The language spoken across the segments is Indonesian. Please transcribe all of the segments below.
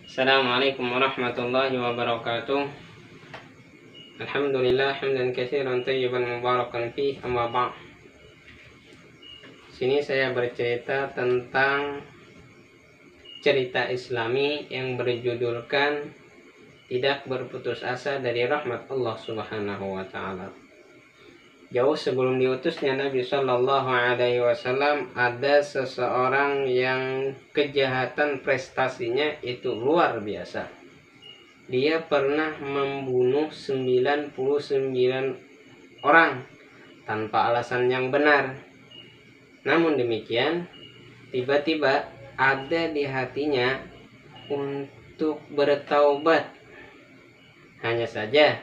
Assalamualaikum warahmatullahi wabarakatuh. Alhamdulillah hamdan katsiran thayyiban mubarakan fih, amma ba'd. Sini saya bercerita tentang cerita Islami yang berjudulkan Tidak Berputus Asa dari Rahmat Allah Subhanahu wa taala. Jauh sebelum diutusnya Nabi Shallallahu Alaihi Wasallam, ada seseorang yang kejahatan prestasinya itu luar biasa. Dia pernah membunuh 99 orang tanpa alasan yang benar. Namun demikian, tiba-tiba ada di hatinya untuk bertaubat. Hanya saja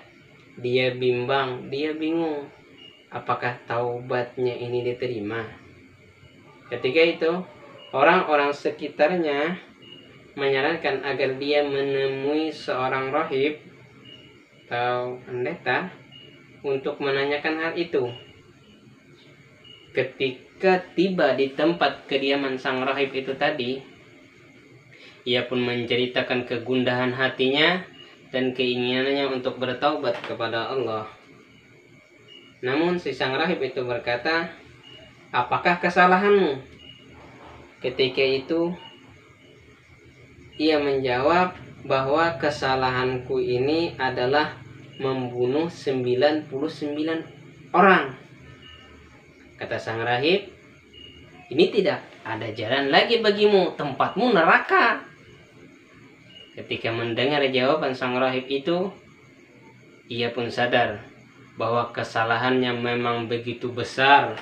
dia bimbang, dia bingung apakah taubatnya ini diterima. Ketika itu orang-orang sekitarnya menyarankan agar dia menemui seorang rahib atau pendeta untuk menanyakan hal itu. Ketika tiba di tempat kediaman sang rahib itu tadi, ia pun menceritakan kegundahan hatinya dan keinginannya untuk bertaubat kepada Allah. Namun si sang rahib itu berkata, "Apakah kesalahanmu?" Ketika itu ia menjawab bahwa kesalahanku ini adalah membunuh 99 orang. Kata sang rahib, "Ini tidak ada jalan lagi bagimu, tempatmu neraka." Ketika mendengar jawaban sang rahib itu, ia pun sadar bahwa kesalahannya memang begitu besar,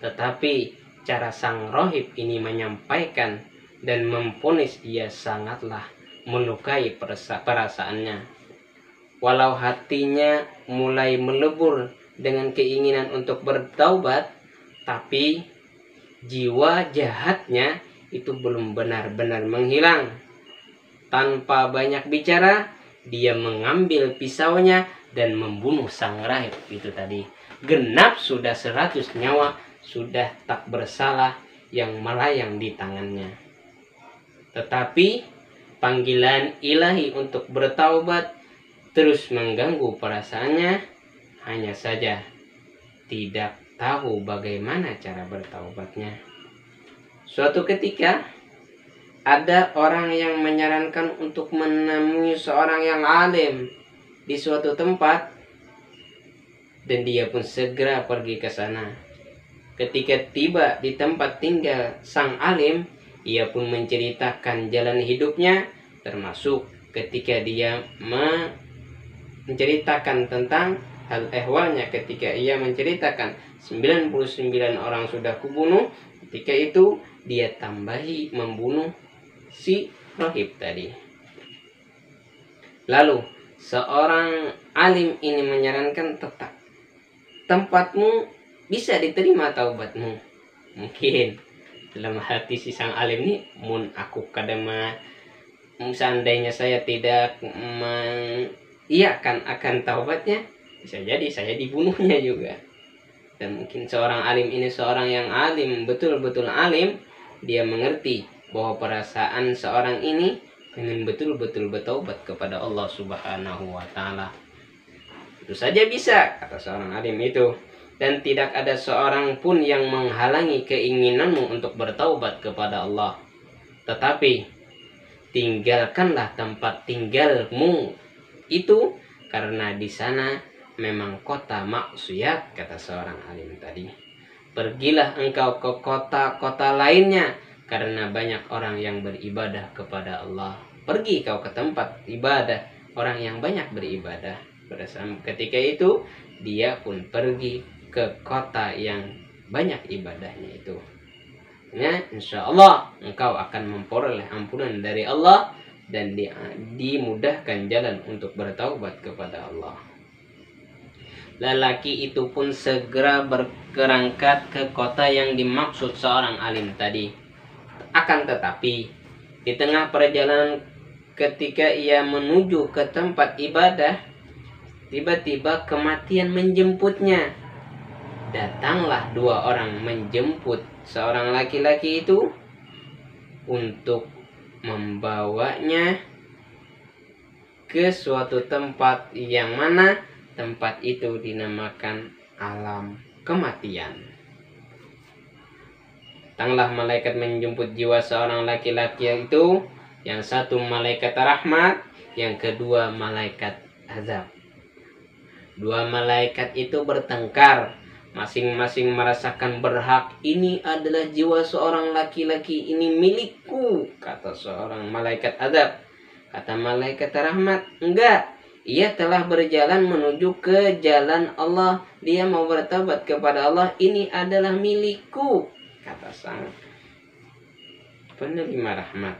tetapi cara sang rahib ini menyampaikan dan memvonis ia sangatlah melukai perasaannya. Walau hatinya mulai melebur dengan keinginan untuk bertaubat, tapi jiwa jahatnya itu belum benar-benar menghilang. Tanpa banyak bicara, dia mengambil pisaunya dan membunuh sang rahib itu tadi. Genap sudah 100 nyawa sudah tak bersalah yang melayang di tangannya. Tetapi panggilan ilahi untuk bertaubat terus mengganggu perasaannya. Hanya saja tidak tahu bagaimana cara bertaubatnya. Suatu ketika ada orang yang menyarankan untuk menemui seorang yang alim di suatu tempat, dan dia pun segera pergi ke sana. Ketika tiba di tempat tinggal sang alim, ia pun menceritakan jalan hidupnya, termasuk ketika dia menceritakan tentang hal ehwalnya. Ketika ia menceritakan 99 orang sudah kubunuh, ketika itu dia tambahi membunuh si rahib tadi. Lalu seorang alim ini menyarankan, tetap tempatmu bisa diterima taubatmu. Mungkin dalam hati si sang alim ini, mun aku kadang seandainya saya tidak mengiyakan akan taubatnya, bisa jadi saya dibunuhnya juga. Dan mungkin seorang alim ini seorang yang alim, betul-betul alim, dia mengerti bahwa perasaan seorang ini ingin betul-betul bertaubat kepada Allah Subhanahu wa taala. Itu saja bisa, kata seorang alim itu, dan tidak ada seorang pun yang menghalangi keinginanmu untuk bertaubat kepada Allah. Tetapi tinggalkanlah tempat tinggalmu itu, karena di sana memang kota maksiat, kata seorang alim tadi. Pergilah engkau ke kota-kota lainnya, karena banyak orang yang beribadah kepada Allah. Pergi kau ke tempat ibadah orang yang banyak beribadah. Ketika itu dia pun pergi ke kota yang banyak ibadahnya itu. Ya, insya Allah engkau akan memperoleh ampunan dari Allah dan dimudahkan jalan untuk bertaubat kepada Allah. Lelaki itu pun segera berkerangkat ke kota yang dimaksud seorang alim tadi. Akan tetapi di tengah perjalanan ketika ia menuju ke tempat ibadah, tiba-tiba kematian menjemputnya. Datanglah 2 orang menjemput seorang laki-laki itu untuk membawanya ke suatu tempat yang mana tempat itu dinamakan alam kematian. Datanglah malaikat menjemput jiwa seorang laki-laki itu, yang satu malaikat rahmat, yang kedua malaikat azab. Dua malaikat itu bertengkar, masing-masing merasakan berhak. Ini adalah jiwa seorang laki-laki, ini milikku, kata seorang malaikat azab. Kata malaikat rahmat, enggak, ia telah berjalan menuju ke jalan Allah, dia mau bertobat kepada Allah, ini adalah milikku, kata sang penerima rahmat.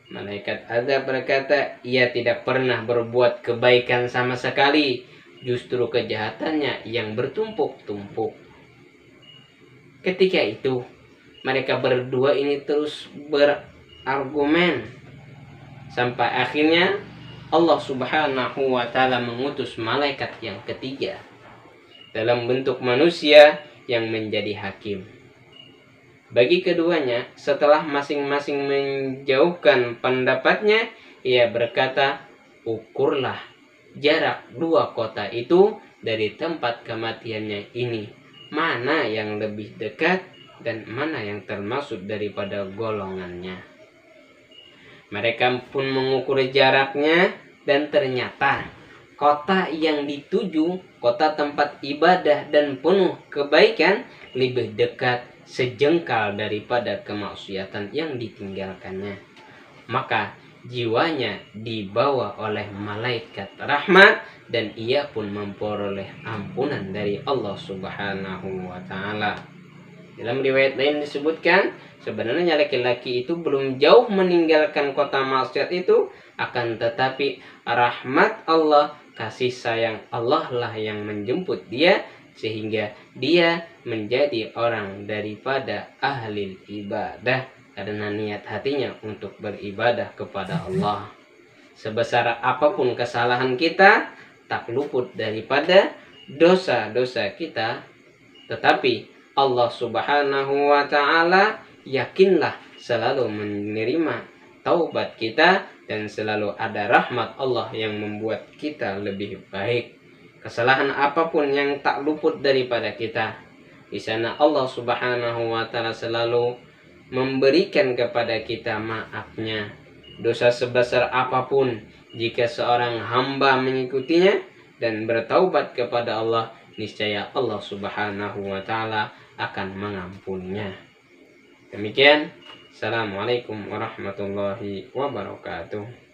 Malaikat azab berkata, ia tidak pernah berbuat kebaikan sama sekali, justru kejahatannya yang bertumpuk-tumpuk. Ketika itu mereka berdua ini terus berargumen, sampai akhirnya Allah Subhanahu wa ta'ala mengutus malaikat yang ketiga dalam bentuk manusia yang menjadi hakim. Bagi keduanya, setelah masing-masing menjauhkan pendapatnya, ia berkata, ukurlah jarak dua kota itu dari tempat kematiannya ini, mana yang lebih dekat dan mana yang termasuk daripada golongannya. Mereka pun mengukur jaraknya, dan ternyata kota yang dituju, kota tempat ibadah dan penuh kebaikan, lebih dekat sejengkal daripada kemaksiatan yang ditinggalkannya. Maka jiwanya dibawa oleh malaikat rahmat, dan ia pun memperoleh ampunan dari Allah Subhanahu wa ta'ala. Dalam riwayat lain disebutkan, sebenarnya laki-laki itu belum jauh meninggalkan kota maksiat itu, akan tetapi rahmat Allah, kasih sayang Allah lah yang menjemput dia, sehingga dia menjadi orang daripada ahli ibadah, karena niat hatinya untuk beribadah kepada Allah. Sebesar apapun kesalahan kita, tak luput daripada dosa-dosa kita, tetapi Allah Subhanahu wa ta'ala yakinlah selalu menerima taubat kita, dan selalu ada rahmat Allah yang membuat kita lebih baik. Kesalahan apapun yang tak luput daripada kita, di sana Allah Subhanahu wa ta'ala selalu memberikan kepada kita maafnya. Dosa sebesar apapun, jika seorang hamba mengikutinya dan bertaubat kepada Allah, niscaya Allah Subhanahu wa ta'ala akan mengampuninya. Demikian, Assalamualaikum warahmatullahi wabarakatuh.